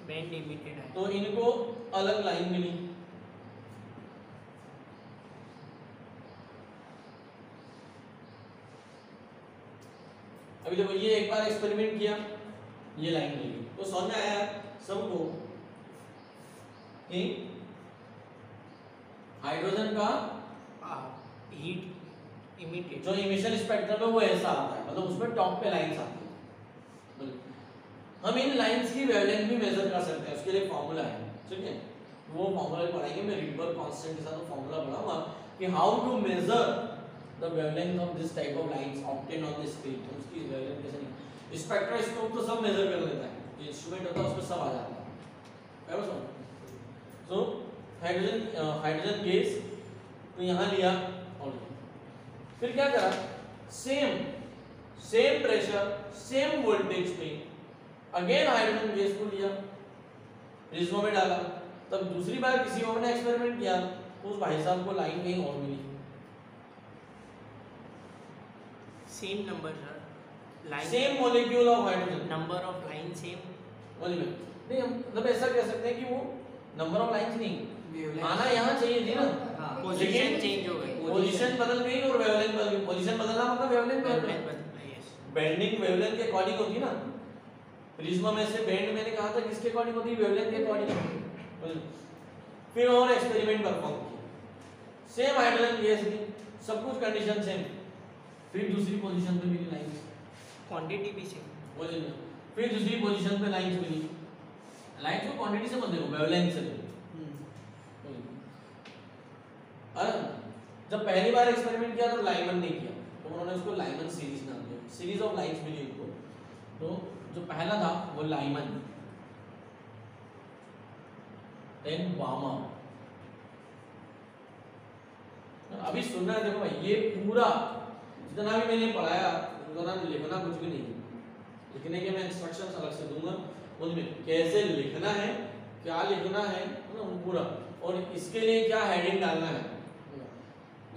बैंड इमिटेड है तो इनको अलग लाइन मिली। अभी देखो ये एक बार एक्सपेरिमेंट किया, ये लाइन मिली, तो समझ में आया सबको कि हाइड्रोजन का हीट इमिटेड जो इमिशन स्पेक्ट्रम है वो ऐसा आता है, मतलब उसमें टॉप पे लाइंस आती है। हम इन लाइंस की वेवलेंथ भी मेजर कर सकते हैं, उसके लिए फॉर्मूला है, ठीक है, वो फॉर्मूला पढ़ाएंगे। मैं रिडबर्ग कांस्टेंट के साथ फॉर्मूला पढ़ाऊंगा कि how to measure the wavelength of this type of lines obtain on the screen. तो उसकी वेवलेंथ कैसे नहीं, स्पेक्ट्रोस्कोप तो सब मेजर कर लेता है, जो इंस्ट्रूमेंट होता है उसमें सब आ जाता है, बराबर समझ। सो हाइड्रोजन गैस तो यहाँ लिया और फिर क्या करा, सेम प्रेशर सेम वोल्टेज पे अगेन हाइड्रोजन गैस को लिया, प्रिज्म में डाला, तब दूसरी बार किसी और ने एक्सपेरिमेंट किया, उस भाई साहब को लाइन कहीं और मिली, same number sir, line same molecule of hydrogen, number of line same molecule नहीं, हम मतलब ऐसा कह सकते हैं कि वो नंबर ऑफ लाइंस नहीं, आना यहाँ चाहिए थी ना, पोजीशन चेंज हो गई, पोजीशन बदल गई और वेवलेंथ बदल गई। पोजीशन बदलना मतलब वेवलेंथ बदल गई, बेंडिंग वेवलेंथ के अकॉर्डिंग होती है ना। प्रिज्म में से बेंड मैंने कहा था किसके अकॉर्डिंग होती है, वेवलेंथ के अकॉर्डिंग। फिर और एक्सपेरिमेंट परफॉर्म किया, सेम हाइड्रोजन गैस की, सब कुछ कंडीशन सेम, फिर दूसरी पोजीशन पे मिली लाइंस, क्वांटिटी भी सेम, फिर दूसरी पोजीशन पे लाइंस मिली, लाइंस को क्वांटिटी से मत देखो, वेवलेंथ से देखो। जब पहली बार एक्सपेरिमेंट किया तो लाइमन ने किया, तो उन्होंने उसको लाइमन सीरीज नाम दिया, सीरीज ऑफ लाइंस मिली उनको। तो जो पहला था वो लाइमन, देन बामर। अभी सुनना है, देखो भाई ये पूरा जितना भी मैंने पढ़ाया उतना लिखना कुछ भी नहीं, लिखने के मैं इंस्ट्रक्शंस अलग से दूंगा, उसमें कैसे लिखना है, क्या लिखना है ना पूरा, और इसके लिए क्या हेडिंग डालना है,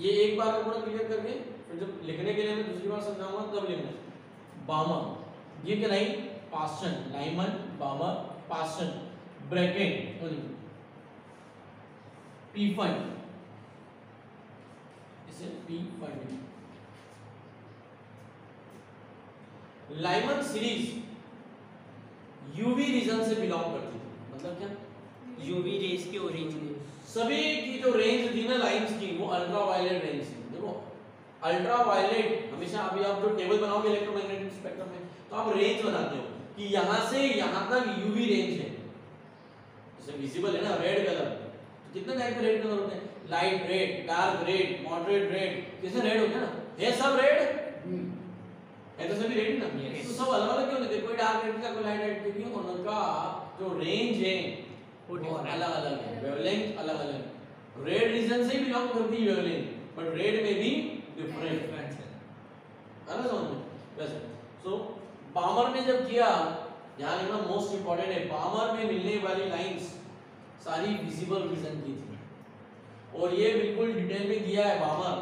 ये एक बार पूरा क्लियर करके फिर जब लिखने के लिए मैं दूसरी बार समझाऊंगा तब लिखना है। बामर ये क्या नहीं, पास्टन, लाइमन बामर पास्टन, ब्रैकेट पी5, इसे पी5। लाइमन सीरीज यूवी रीजन से बिलोंग करती थी, मतलब क्या, यूवी रेज की ओरिजिन, सभी की जो रेंज थी ना लाइंस की वो अल्ट्रा वायलेट रेंज थी। देखो अल्ट्रा वायलेट हमेशा, अभी आप जो टेबल बनाओगे इलेक्ट्रोमैग्नेटिक स्पेक्ट्रम में तो आप रेंज बनाते हो कि यहाँ से यहाँ तक यूवी रेंज है, जैसे विजिबल है ना रेड कलर, तो कितने टाइप के रेड कलर होते हैं, light red, dark red, moderate red, कितने रेड होते हैं ना, ये सब रेड है तो सभी रेड ना, तो सब अलग अलग क्यों नहीं, कोई डार्क रेड का कोई लाइट रेड, क्योंकि उनका जो रेंज है वो अलग अलग है, वेवलेंथ अलग अलग है। रेड रीजन से ही बिलोंग करती है वेवलेंथ, बट रेड में भी डिफरेंट है ना, समझ में वैसे। सो बामर ने जब किया, यहाँ लिखना मोस्ट इंपॉर्टेंट है, बामर में मिलने वाली लाइंस सारी विजिबल रीजन की थी, और ये बिल्कुल डिटेल में दिया है बामर,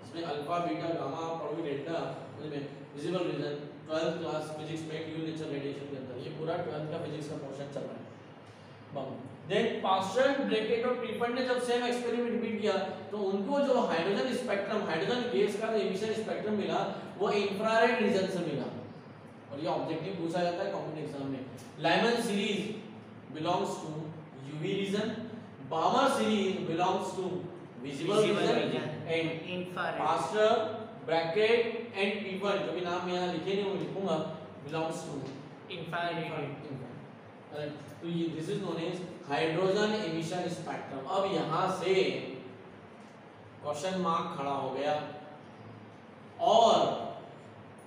इसमें अल्फा बीटा गामा पढ़ोगे डेल्टा में visible region 12th class physics में ड्यू नेचर रेडिएशन के अंदर, ये पूरा 12th का फिजिक्स का पोर्शन चल रहा है। देन पास्टन, ब्रैकेट और पीफर्ड ने जब सेम एक्सपेरिमेंट रिपीट किया तो उनको जो हाइड्रोजन स्पेक्ट्रम, हाइड्रोजन गैस का जो एमिशन स्पेक्ट्रम मिला वो इंफ्रारेड रीजन से मिला, और ये ऑब्जेक्टिव पूछा जाता है कॉम्पिटिटिव एग्जाम में। Lyman series belongs to UV region, Balmer series belongs to visible region and infrared. Paschen, Brackett and Pfund, जो भी नाम यहाँ लिखे नहीं वो लिखूंगा, बिलोंग्स टू इंफ्रारेड। तो ये this is known as hydrogen emission spectrum. अब यहां से क्वेश्चन मार्क खड़ा हो गया, और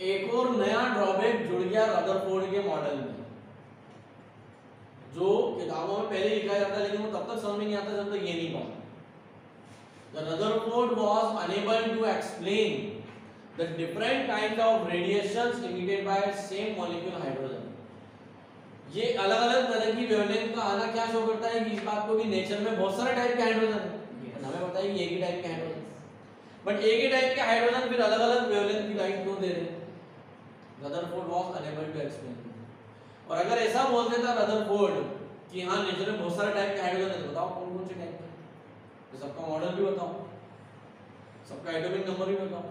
एक और नया ड्रॉबैक जुड़ गया रदरफोर्ड के मॉडल में, जो किताबों में पहले लिखा जाता है लेकिन वो तब तक समझ में नहीं आता जब तक ये नहीं पढ़ा। The Rutherford was unable to explain the different kind of radiations emitted by same molecule hydrogen। ये अलग अलग तरह की वेवलेंथ का आना क्या शो करता है कि इस बात को कि नेचर में बहुत सारे टाइप के हाइड्रोजन है, हमें पता है कि एक ही टाइप के हाइड्रोजन, बट एक ही टाइप के हाइड्रोजन फिर अलग अलग वेवलेंथ की लाइट क्यों दे रहे हैं। Rutherford was unable to explain. और अगर ऐसा बोल देता रदरफोर्ड कि हाँ नेचर में बहुत सारे टाइप के हाइड्रोजन है, तो बताओ कौन कौन से टाइप के, तो सबका मॉडल भी बताओ, सबका एटॉमिक नंबर भी बताओ।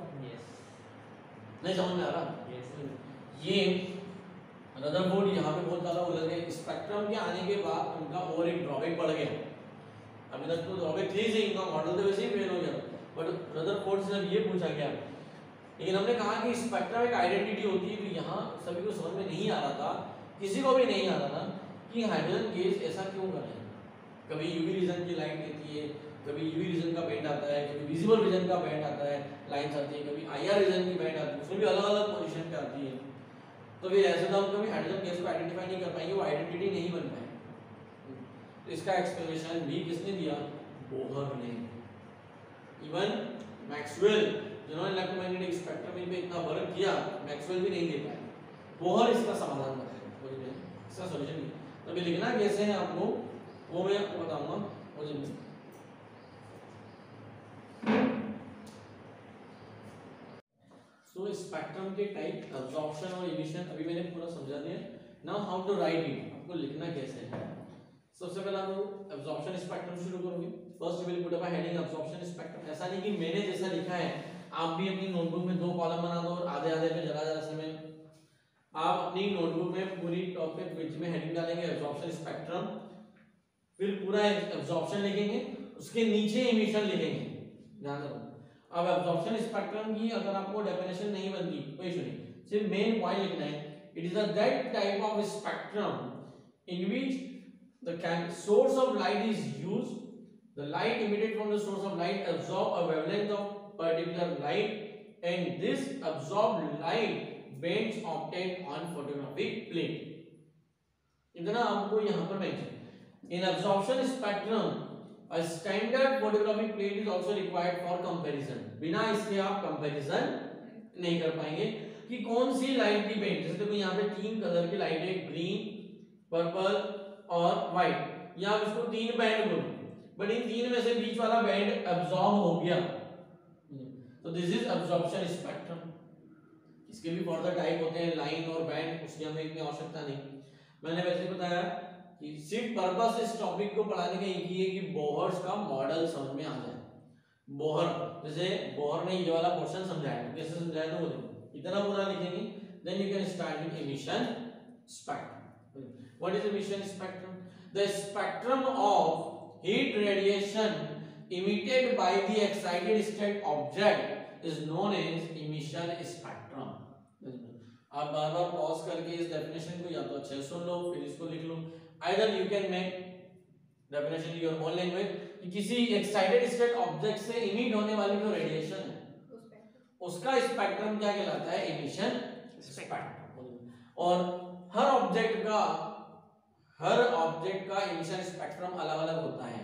नहीं समझ में आ रहा? ये रदरफोर्ड यहाँ पे बहुत ज़्यादा उलझ गए। स्पेक्ट्रम के आने के बाद उनका और एक ड्रॉबैक बढ़ गया। अभी तक तो ड्रॉबैक थी ही, इनका मॉडल तो वैसे ही फेल हो गया, बट रदरफोर्ड से जब ये पूछा गया, लेकिन हमने कहा कि स्पेक्ट्रम एक आइडेंटिटी होती है, तो यहाँ सभी को समझ में नहीं आ रहा था, किसी को भी नहीं आ रहा था कि हाइड्रोजन गैस ऐसा क्यों कर रहे हैं। कभी यूवी रीजन की लाइट देती है, कभी यूवी रीजन का बैंड आता है, कभी विजिबल रीजन का बैंड आता है, लाइन्स आती है, कभी आईआर रीजन की बैंड आती है, उसमें भी अलग अलग पोजीशन पे आती है। तो फिर ऐसे तो हम कभी हाइड्रोजन गैस को आइडेंटिफाई नहीं कर पाएंगे, वो आइडेंटिटी नहीं बन पाए। तो इसका एक्सप्लेनेशन भी किसने दिया? बोहर ने। इवन मैक्सवेल, जिन्होंने इलेक्ट्रोमैग्नेटिक स्पेक्ट्रम में इतना वर्क किया, मैक्सवेल भी नहीं दे पाए, बोहर इसका समाधान बताएगा, इसका सॉल्यूशन नहीं। तो अभी लिखना कैसे है आपको, वो मैं आपको बताऊंगा। सो स्पेक्ट्रम के टाइप, अब्जॉर्प्शन और इमिशन अभी मैंने पूरा समझा दिया। Now how to write it, आपको लिखना कैसे है। सबसे पहले हम अब्जॉर्प्शन स्पेक्ट्रम शुरू करोगे। First will put up a heading absorption spectrum. ऐसा नहीं कि मैंने जैसा लिखा है आप भी अपनी नोटबुक में 2 कॉलम बना दो और आधे आधे पे जरा जरा से में आप अपनी नोटबुक में पूरी टॉपिक बीच में हेडिंग डालेंगे अब्जॉर्प्शन स्पेक्ट्रम, फिर पूरा अब्जॉर्प्शन लिखेंगे, उसके नीचे इमिशन लिखेंगे। ध्यान रखो, अब अब्जॉर्प्शन स्पेक्ट्रम की अगर आपको डेफिनेशन नहीं बनती कोई इशू नहीं, सिर्फ मेन पॉइंट लिखना है। It is a that type of spectrum in which the source of light is used, the light emitted from the source of light absorb a wavelength of particular light, and this absorbed light bands obtained on photographic plate. इतना आपको यहाँ पर mention. In absorption spectrum a standard photographic plate is also required for comparison. बिना इसके आप comparison नहीं कर पाएंगे कि कौन सी लाइट की बैंड, जैसे देखो यहाँ पे 3 कलर की लाइट है, ग्रीन, पर्पल और व्हाइट, या आप इसको 3 बैंड बोलो, बट इन 3 में से बीच वाला बैंड एब्जॉर्ब हो गया, तो दिस इज एब्जॉर्प्शन स्पेक्ट्रम। इसके भी फर्दर टाइप होते हैं, लाइन और बैंड, उसकी हमें इतनी आवश्यकता नहीं। मैंने वैसे बताया कि सिर्फ पर्पस इस टॉपिक को पढ़ाने का एक ही है कि बोहर्स का मॉडल समझ में आ जाए। बोहर, जैसे बोहर ने ये वाला पोर्शन समझाया, कैसे समझाया तो वो देखो, इतना पूरा लिखेंगे, then you can start with emission spectrum. What is emission spectrum? The spectrum of heat radiation emitted by the excited state object is known as emission spectrum. आप बार-बार पॉज करके इस डेफिनेशन को या तो अच्छे से सुन लो, फिर इसको लिख लो। Either you can make definition in your own language कि किसी excited state object से इमिट होने वाली जो रेडिएशन है उसका स्पेक्ट्रम क्या कहलाता है? Emission spectrum. और हर ऑब्जेक्ट का एमिशन स्पेक्ट्रम अलग अलग होता है,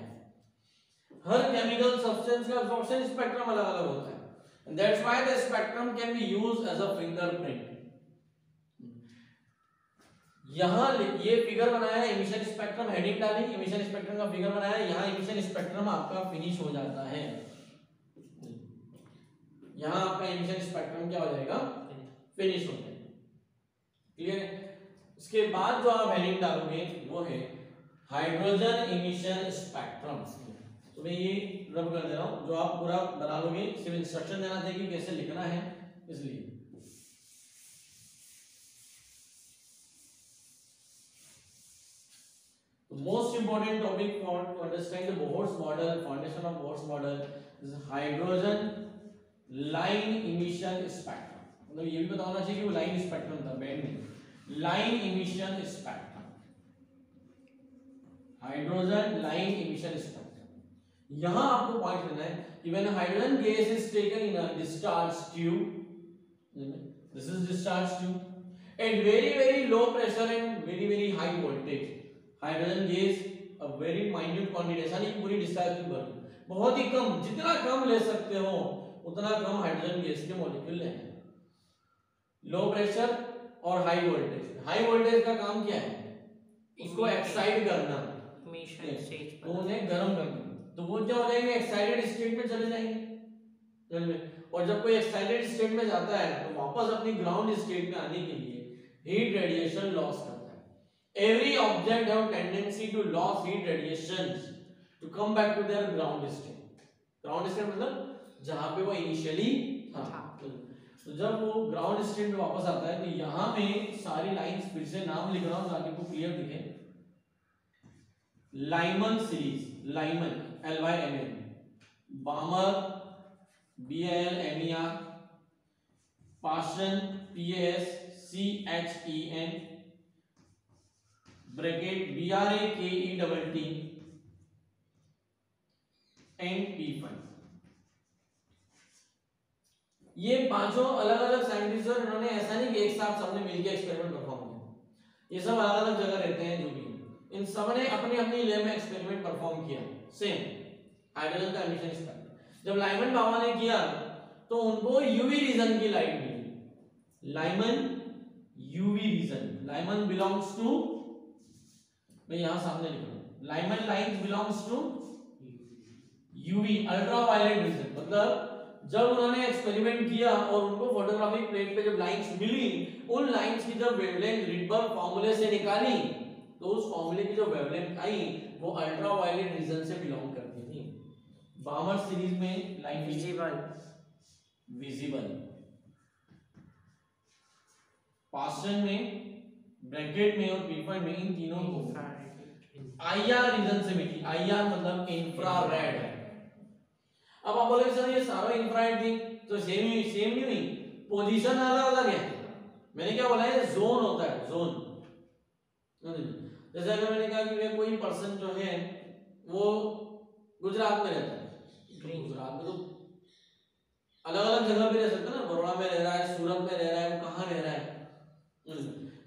हर केमिकल सब्सटेंस का एब्जॉर्प्शन स्पेक्ट्रम अलग अलग होता है, and that's why the spectrum can be used as a fingerprint. यहाँ ये फिगर बनाया है, एमिशन स्पेक्ट्रम, हेडिंग डाली, एमिशन स्पेक्ट्रम का फिगर बनाया है, यहाँ एमिशन स्पेक्ट्रम आपका फिनिश हो जाता है, यहाँ आपका एमिशन स्पेक्ट्रम क्या हो जाएगा? फिनिश हो जाएगा। क्लियर है? इसके बाद जो आप हेडिंग डालोगे वो है हाइड्रोजन एमिशन स्पेक्ट्रम। तो मैं ये रब कर दे रहा हूं, जो आप पूरा बना लोगे, सिर्फ इंस्ट्रक्शन देना चाहिए कि कैसे लिखना है, इसलिए the most important topic for to understand the Bohr's model, foundation of Bohr's model is hydrogen line emission spectrum। मतलब ये भी बताना चाहिए कि वो लाइन स्पेक्ट्रम था, बैंड नहीं, line emission spectrum, hydrogen line emission spectrum. यहां आपको पॉइंट लेना है कि when hydrogen gas is taken in a discharge tube, this is discharge tube, at very low pressure and very high voltage, hydrogen gas a very minute quantity, ऐसा नहीं पूरी discharge tube भर, बहुत ही कम, जितना कम ले सकते हो उतना कम हाइड्रोजन गैस के मॉलिक्यूल लेना। लो प्रेशर और हाई वोल्टेज, हाई वोल्टेज का काम क्या है? उसको एक्साइट करना, तो उन्हें गर्म करना, तो वो क्या हो जाएंगे? एक्साइटेड स्टेट में चले जाएंगे, और जब कोई एक्साइटेड स्टेट में जाता है तो वापस अपनी ग्राउंड स्टेट में आने के लिए हीट रेडिएशन लॉस करता है। Every object have tendency to lose heat radiations to come back to their ground state. Ground state मतलब जहां पे वो इनिशियली था। तो जब वो ग्राउंड स्टेट में वापस आता है तो यहाँ में सारी लाइंस फिर से नाम लिख रहा हूँ ताकि आपको क्लियर दिखे। Lyman series, Lyman LYMN, बामर BALMER, Paschen PASCHEN, bracket BRAKETT and P5। ये पांचों अलग अलग साइंटिस्ट और इन्होंने ऐसा नहीं कि एक साथ सबने मिलकर एक्सपेरिमेंट परफॉर्म किया, ये सब अलग अलग जगह रहते हैं। जो भी इन सबने अपनी अपनी लैब में एक्सपेरिमेंट परफॉर्म किया। सेम हाइड्रोजन का एमिशन स्पेक्ट्रम जब लाइमन बाबा ने किया तो उनको यूवी रीजन की लाइट मिली। Lyman UV region, Lyman belongs to, मैं यहां सामने लिख रहा हूं, Lyman lines belongs to UV ultraviolet region. मतलब जब उन्होंने एक्सपेरिमेंट किया और उनको फोटोग्राफिक प्लेट पे जब लाइंस मिली, उन लाइंस की जब वेवलेंथ रिडबर्ग फार्मूले से निकाली तो उस फार्मूले की जो वेवलेंथ आई वो अल्ट्रावायलेट रीजन से बिलोंग करती थी। बामर सीरीज में लाइन विजिबल, पासन में, ब्रैकेट में और P5 में, इन तीनों को IR रीजन से मिली। IR मतलब इंफ्रारेड है। अब आप बोले सर ये सारा इंफ्रारेड थी तो सेम नहीं हुई, पोजीशन अलग अलग है। मैंने क्या बोला है, जोन होता है, जोन। जैसे अगर मैंने कहा कि कोई पर्सन जो है वो गुजरात में रहता है, गुजरात में तो अलग अलग जगह पे रह सकता है ना, बड़ौदा में रह रहा है, सूरत में रह रहा है, वो कहाँ रह रहा है,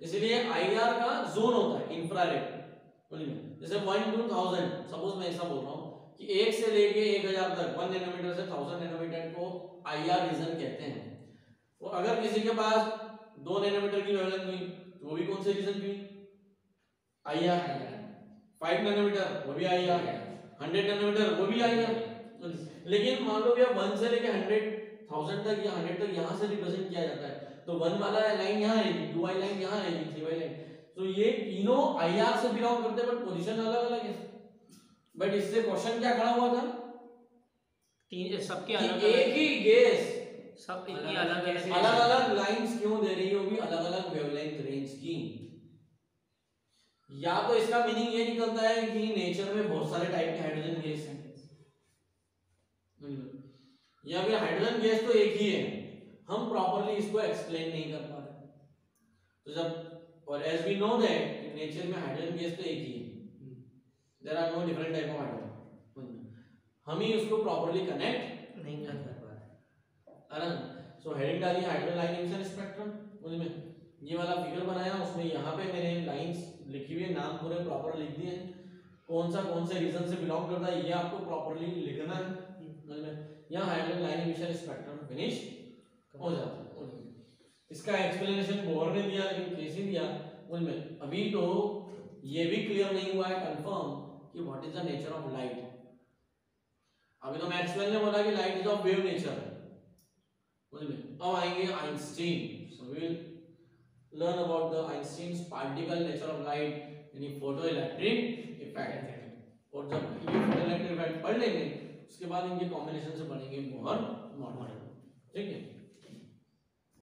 इसलिए IR का जोन होता है इंफ्रारेड। जैसे 1 to 1000, सपोज मैं ऐसा बोल रहा हूँ कि 1 से लेके 1000 तक, 1 नैनोमीटर से 1000 नैनोमीटर को IR रीजन कहते हैं। और अगर किसी के पास 2 नैनोमीटर की वेवलेंथ हुई तो वो भी कौन से रीजन की, IR। 5 नैनोमीटर वो भी IR, 100 नैनोमीटर वो भी IR। लेकिन मान लो कि 1 से लेके 100,000 तक या 100 तक यहाँ से रिप्रेजेंट किया जाता है, तो 1 वाला लाइन यहाँ रहेगी, 2 लाइन यहाँ रहेगी, 3 लाइन। तो ये तीनों IR से बिलोंग करते हैं बट पोजीशन अलग अलग है। बट इससे क्वेश्चन क्या खड़ा हुआ था, तीन सबके अलग एक ही गैस सब इतनी अलग अलग लाइंस क्यों दे रही होगी, अलग अलग वेवलेंथ रेंज की। या तो इसका मीनिंग ये निकलता है कि नेचर में बहुत सारे टाइप के हाइड्रोजन गैस हैं, या फिर हाइड्रोजन गैस तो एक ही है, हम प्रॉपर्ली इसको एक्सप्लेन नहीं कर पा रहे। तो जब, और as we know that nature में हाइड्रोजन गैस तो एक ही है, there are no different type of hydrogen, हम ही उसको प्रॉपर्ली कनेक्ट नहीं कर पा रहे। सो हेडिंग डाली हाइड्रोजन लाइन इमिशन स्पेक्ट्रम, उसमें ये वाला फिगर बनाया, उसमें यहाँ पे मैंने लाइंस लिखी हुई है, नाम पूरे प्रॉपर लिख दिए, कौन से रीजन से बिलोंग करता है ये आपको प्रॉपर्ली लिखना है। यहाँ hydrogen line emission spectrum finish हो जाता है। इसका एक्सप्लेनेशन बोर ने दिया, लेकिन कैसे दिया उसमें अभी तो ये भी क्लियर नहीं हुआ है कंफर्म कि what is the nature of light. अभी तो मैक्सवेल ने बोला कि light is of wave nature, अब आएंगे Einstein. So we will learn about the Einstein's particle nature of light, यानी फोटोइलेक्ट्रिक इफेक्ट। और जब ये फोटोइलेक्ट्रिक इफेक्ट पढ़ लेंगे उसके बाद इनके कॉम्बिनेशन से पढ़ेंगे बोहर मॉडल, ठीक है।